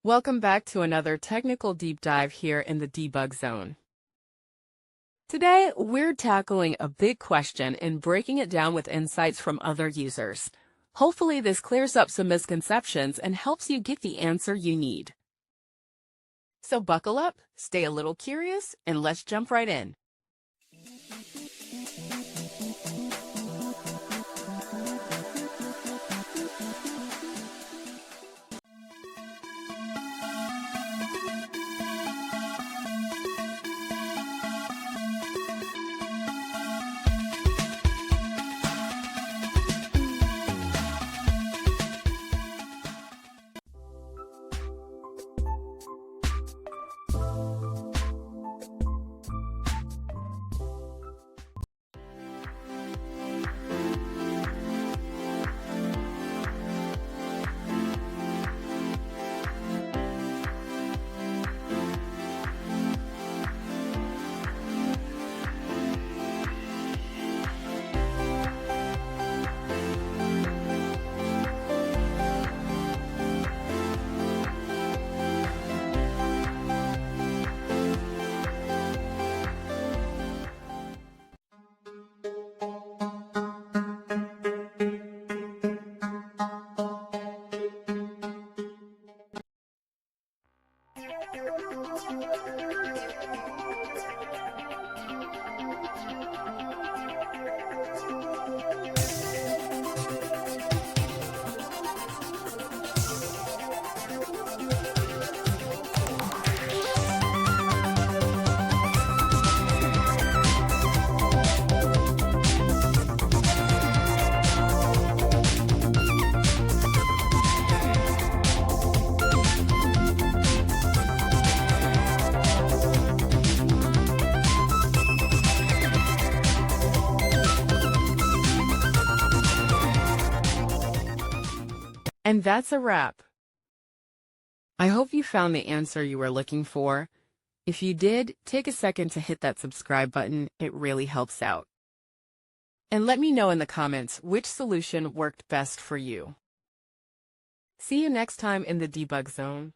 Welcome back to another technical deep dive here in the debug zone. Today, we're tackling a big question and breaking it down with insights from other users. Hopefully, this clears up some misconceptions and helps you get the answer you need. So buckle up, stay a little curious, and let's jump right in. And that's a wrap. I hope you found the answer you were looking for. If you did, take a second to hit that subscribe button. It really helps out. And let me know in the comments which solution worked best for you. See you next time in the debug zone.